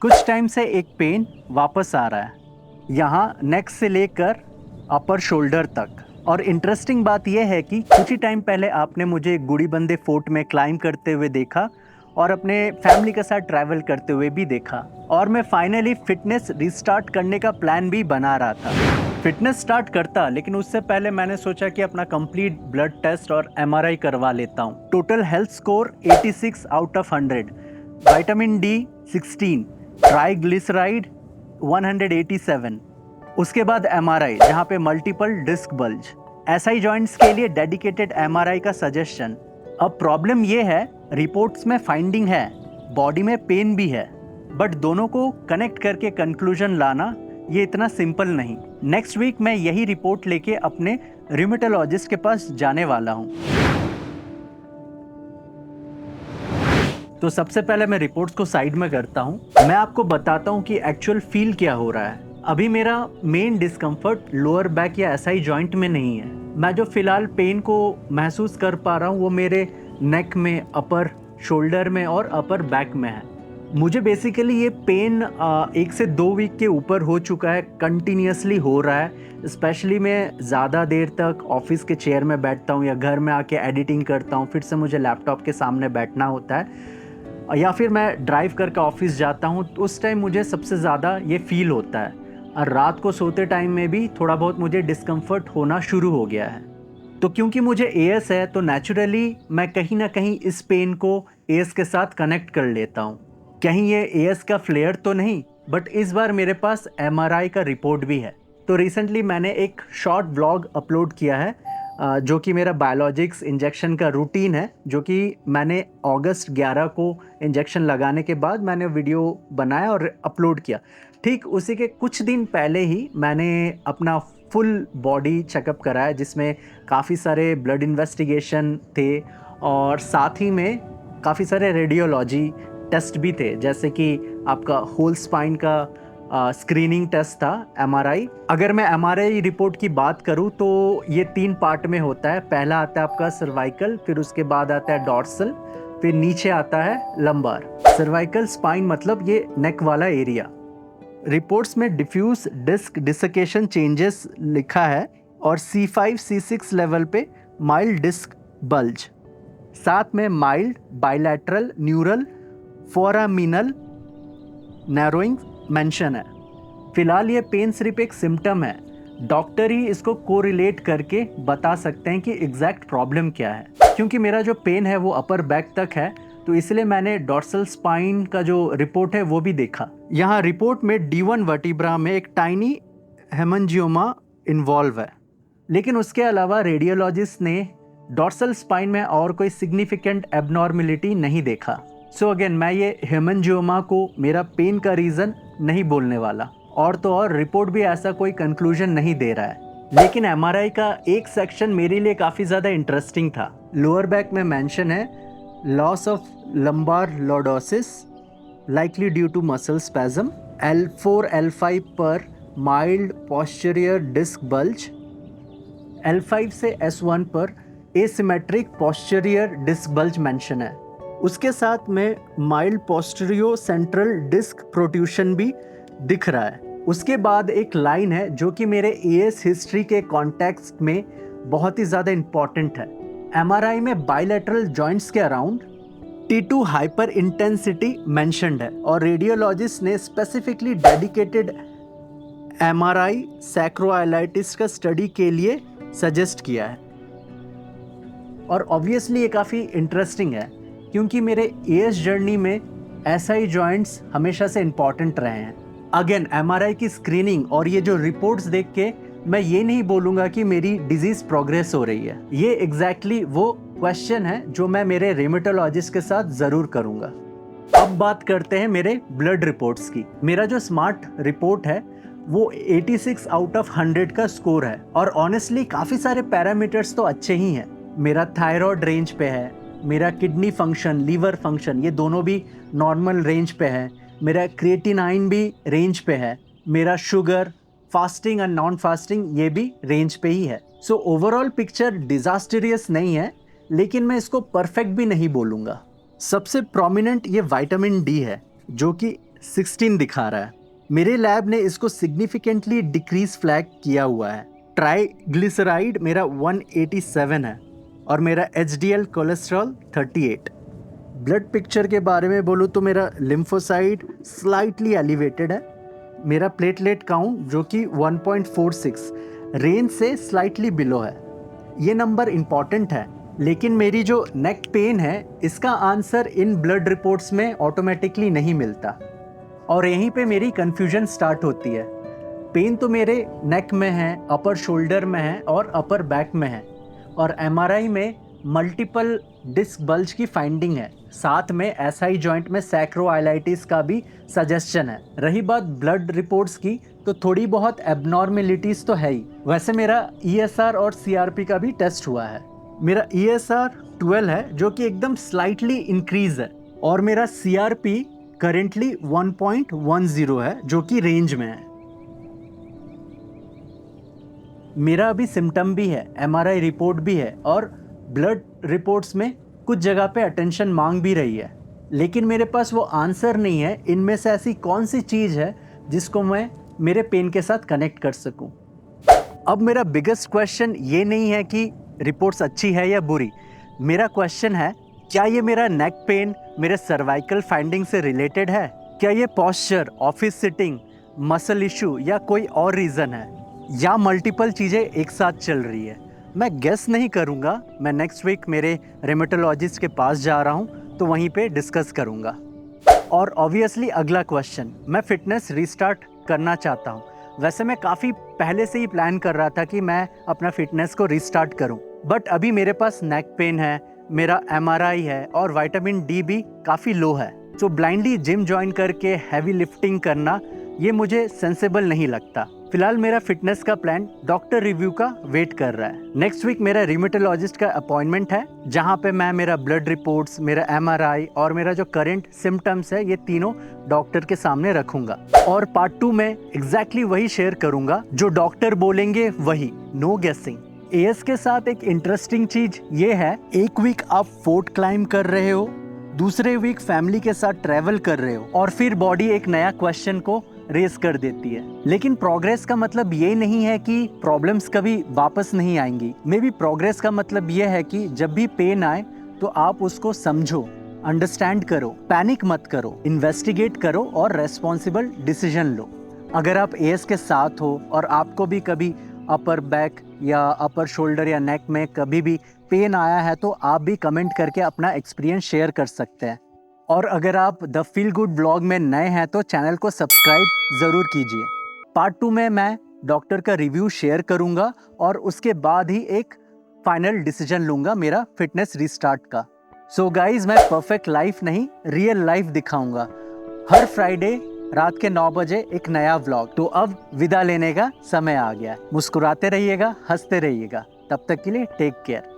कुछ टाइम से एक पेन वापस आ रहा है, यहाँ नेक से लेकर अपर शोल्डर तक। और इंटरेस्टिंग बात यह है कि कुछ ही टाइम पहले आपने मुझे गुड़ीबंदे फोर्ट में क्लाइंब करते हुए देखा और अपने फैमिली के साथ ट्रैवल करते हुए भी देखा। और मैं फाइनली फिटनेस रिस्टार्ट करने का प्लान भी बना रहा था। फिटनेस स्टार्ट करता, लेकिन उससे पहले मैंने सोचा कि अपना कंप्लीट ब्लड टेस्ट और एमआरआई करवा लेता हूँ। Total health score 86 out of 100, vitamin D 16, triglyceride 187। उसके बाद एमआरआई, जहाँ पे multiple disc bulge. SI joints के लिए डेडिकेटेड एमआरआई का सजेशन। अब प्रॉब्लम ये है, रिपोर्ट्स में फाइंडिंग है, बॉडी में पेन भी है, बट दोनों को कनेक्ट करके कंक्लूजन लाना ये इतना सिंपल नहीं। नेक्स्ट वीक मैं यही रिपोर्ट लेके अपने रिमेटोलॉजिस्ट के पास जाने वाला हूँ। तो सबसे पहले मैं रिपोर्ट्स को साइड में करता हूँ। मैं आपको बताता हूँ कि एक्चुअल फील क्या हो रहा है। अभी मेरा मेन डिस्कम्फर्ट लोअर बैक या एसआई जॉइंट में नहीं है। मैं जो फिलहाल पेन को महसूस कर पा रहा हूँ वो मेरे नेक में, अपर शोल्डर में और अपर बैक में है। मुझे बेसिकली ये पेन 1 से 2 वीक के ऊपर हो चुका है, कंटिन्यूसली हो रहा है। स्पेशली मैं ज़्यादा देर तक ऑफिस के चेयर में बैठता हूँ या घर में आके एडिटिंग करता हूँ, फिर से मुझे लैपटॉप के सामने बैठना होता है, या फिर मैं ड्राइव करके ऑफिस जाता हूँ, तो उस टाइम मुझे सबसे ज़्यादा ये फील होता है। और रात को सोते टाइम में भी थोड़ा बहुत मुझे डिस्कम्फर्ट होना शुरू हो गया है। तो क्योंकि मुझे एएस है तो नेचुरली मैं कहीं ना कहीं इस पेन को एएस के साथ कनेक्ट कर लेता हूँ। कहीं ये एएस का फ्लेयर तो नहीं, बट इस बार मेरे पास एमआरआई का रिपोर्ट भी है। तो रिसेंटली मैंने एक शॉर्ट व्लॉग अपलोड किया है, जो कि मेरा बायोलॉजिक्स इंजेक्शन का रूटीन है, जो कि मैंने अगस्त 11 को इंजेक्शन लगाने के बाद मैंने वीडियो बनाया और अपलोड किया। ठीक उसी के कुछ दिन पहले ही मैंने अपना फुल बॉडी चेकअप कराया, जिसमें काफ़ी सारे ब्लड इन्वेस्टिगेशन थे और साथ ही में काफ़ी सारे रेडियोलॉजी टेस्ट भी थे, जैसे कि आपका होल स्पाइन का स्क्रीनिंग टेस्ट था, एमआरआई। अगर मैं एमआरआई रिपोर्ट की बात करूं तो ये 3 पार्ट में होता है। पहला आता है आपका सर्वाइकल, फिर उसके बाद आता है डॉर्सल, फिर नीचे आता है लंबार। सर्वाइकल स्पाइन मतलब ये नेक वाला एरिया। रिपोर्ट्स में डिफ्यूज डिस्क डिसकेशन चेंजेस लिखा है और C5 C6 लेवल पे माइल्ड डिस्क बल्ज, साथ में mild bilateral neural foraminal narrowing mention है। फिलहाल ये पेन सिर्फ एक सिम्टम है, डॉक्टर ही इसको कोरिलेट करके बता सकते हैं कि एग्जैक्ट प्रॉब्लम क्या है। क्योंकि मेरा जो पेन है वो अपर बैक तक है, तो इसलिए मैंने डॉर्सल स्पाइन का जो रिपोर्ट है वो भी देखा। यहाँ रिपोर्ट में D1 वर्टिब्रा में एक टाइनी हेमंजियोमा इन्वॉल्व है, लेकिन उसके अलावा रेडियोलॉजिस्ट ने डॉर्सल स्पाइन में और कोई सिग्निफिकेंट एबनॉर्मेलिटी नहीं देखा। सो अगेन मैं ये हेमंजियोमा को मेरा पेन का रीज़न नहीं बोलने वाला, और तो और रिपोर्ट भी ऐसा कोई कंक्लूजन नहीं दे रहा है। लेकिन एमआरआई का एक सेक्शन मेरे लिए काफ़ी ज़्यादा इंटरेस्टिंग था। लोअर बैक में मेंशन है loss of lumbar lordosis likely due to muscle spasm, L4 L5 पर mild posterior disc bulge, L5 से S1 पर asymmetric posterior disc bulge mention है। उसके साथ में mild posterior central disc protrusion भी दिख रहा है। उसके बाद एक लाइन है जो कि मेरे एएस हिस्ट्री के कॉन्टेक्स्ट में बहुत ही ज़्यादा इम्पॉर्टेंट है। एमआरआई में बाइलेटरल जॉइंट्स के around T2 hyper intensity mentioned है और रेडियोलॉजिस्ट ने स्पेसिफिकली डेडिकेटेड एमआरआई सैक्रोआइलाइटिस का स्टडी के लिए सजेस्ट किया है। और ऑब्वियसली ये काफ़ी इंटरेस्टिंग है, क्योंकि मेरे एएस जर्नी में एसआई जॉइंट्स हमेशा से इम्पॉर्टेंट रहे हैं। अगेन एमआरआई की स्क्रीनिंग और ये जो रिपोर्ट्स देख के मैं ये नहीं बोलूँगा कि मेरी डिजीज़ प्रोग्रेस हो रही है। ये एग्जैक्टली वो क्वेश्चन है जो मैं मेरे रेमेटोलॉजिस्ट के साथ ज़रूर करूँगा। अब बात करते हैं मेरे ब्लड रिपोर्ट्स की। मेरा जो स्मार्ट रिपोर्ट है वो 86 आउट ऑफ 100 का स्कोर है, और ऑनेस्टली काफ़ी सारे पैरामीटर्स तो अच्छे ही हैं। मेरा थायराइड रेंज पे है, मेरा किडनी फंक्शन, लीवर फंक्शन, ये दोनों भी नॉर्मल रेंज पे है, मेरा क्रिएटिनाइन भी रेंज पे है, मेरा sugar, fasting and non fasting ये भी रेंज पे ही है। सो ओवरऑल पिक्चर डिजास्टरियस नहीं है, लेकिन मैं इसको परफेक्ट भी नहीं बोलूँगा। सबसे प्रोमिनेंट ये विटामिन डी है, जो कि 16 दिखा रहा है। मेरे लैब ने इसको सिग्निफिकेंटली डिक्रीज फ्लैग किया हुआ है। ट्राइग्लिसराइड मेरा 187 है और मेरा एचडीएल कोलेस्ट्रॉल 38। ब्लड पिक्चर के बारे में बोलूँ तो मेरा लिम्फोसाइट स्लाइटली एलिवेटेड है। मेरा प्लेटलेट काउंट जो कि 1.46 रेंज से स्लाइटली बिलो है। ये नंबर इम्पॉर्टेंट है, लेकिन मेरी जो नेक पेन है इसका आंसर इन ब्लड रिपोर्ट्स में ऑटोमेटिकली नहीं मिलता और यहीं पे मेरी कन्फ्यूजन स्टार्ट होती है। पेन तो मेरे नेक में है, अपर शोल्डर में है और अपर बैक में है और एमआरआई में मल्टीपल डिस्क बल्ज की फाइंडिंग है। साथ में एसआई जॉइंट में सैक्रोआइलाइटिस का भी सजेशन है। रही बात ब्लड रिपोर्ट्स की तो थोड़ी बहुत एबनॉर्मेलिटीज़ तो है ही। वैसे मेरा ईएसआर और सीआरपी का भी टेस्ट हुआ है। मेरा ईएसआर 12 है जो कि एकदम स्लाइटली इंक्रीज है और मेरा सीआरपी करेंटली 1.10 है जो कि रेंज में है। मेरा अभी सिम्टम भी है, एमआरआई रिपोर्ट भी है और ब्लड रिपोर्ट्स में कुछ जगह पे अटेंशन मांग भी रही है, लेकिन मेरे पास वो आंसर नहीं है इनमें से ऐसी कौन सी चीज़ है जिसको मैं मेरे पेन के साथ कनेक्ट कर सकूं। अब मेरा बिगेस्ट क्वेश्चन ये नहीं है कि रिपोर्ट्स अच्छी है या बुरी। मेरा क्वेश्चन है, क्या ये मेरा नेक पेन मेरे सर्वाइकल फाइंडिंग से रिलेटेड है? क्या ये posture, office sitting, muscle issue या कोई और रीज़न है, या मल्टीपल चीज़ें एक साथ चल रही है? मैं गेस नहीं करूँगा। मैं नेक्स्ट वीक मेरे रेमेटोलॉजिस्ट के पास जा रहा हूँ तो वहीं पे डिस्कस करूँगा। और ऑब्वियसली अगला क्वेश्चन, मैं फ़िटनेस रिस्टार्ट करना चाहता हूँ। वैसे मैं काफ़ी पहले से ही प्लान कर रहा था कि मैं अपना फिटनेस को रिस्टार्ट करूँ, बट अभी मेरे पास नेक पेन है, मेरा एमआरआई है और विटामिन डी भी काफ़ी लो है। तो ब्लाइंडली जिम ज्वाइन करके हैवी लिफ्टिंग करना ये मुझे सेंसेबल नहीं लगता। फिलहाल मेरा फिटनेस का प्लान डॉक्टर रिव्यू का वेट कर रहा है। नेक्स्ट वीक मेरा रिमेटोलॉजिस्ट का अपॉइंटमेंट है जहाँ पे मैं मेरा ब्लड रिपोर्ट्स, मेरा एमआरआई और मेरा जो करंट सिम्टम्स है ये तीनों डॉक्टर के सामने रखूंगा और पार्ट 2 में एग्जैक्टली वही शेयर करूंगा जो डॉक्टर बोलेंगे वही, नो गेसिंग। एएस के साथ एक इंटरेस्टिंग चीज ये है, एक वीक आप फोर्ट क्लाइंब कर रहे हो, दूसरे वीक फैमिली के साथ ट्रैवल कर रहे हो और फिर बॉडी एक नया क्वेश्चन को रेस कर देती है। लेकिन प्रोग्रेस का मतलब ये नहीं है कि प्रॉब्लम्स कभी वापस नहीं आएंगी। मे बी प्रोग्रेस का मतलब ये है कि जब भी पेन आए तो आप उसको समझो, अंडरस्टैंड करो, पैनिक मत करो, इन्वेस्टिगेट करो और रेस्पॉन्सिबल डिसीजन लो। अगर आप एएस के साथ हो और आपको भी कभी अपर बैक या अपर शोल्डर या नेक में कभी भी पेन आया है तो आप भी कमेंट करके अपना एक्सपीरियंस शेयर कर सकते हैं। और अगर आप द फील गुड ब्लॉग में नए हैं तो चैनल को सब्सक्राइब ज़रूर कीजिए। पार्ट 2 में मैं डॉक्टर का रिव्यू शेयर करूंगा और उसके बाद ही एक फाइनल डिसीजन लूंगा मेरा फिटनेस रिस्टार्ट का। सो गाइज, मैं परफेक्ट लाइफ नहीं, रियल लाइफ दिखाऊंगा। हर फ्राइडे रात के 9 बजे एक नया व्लॉग। तो अब विदा लेने का समय आ गया। मुस्कुराते रहिएगा, हंसते रहिएगा। तब तक के लिए टेक केयर।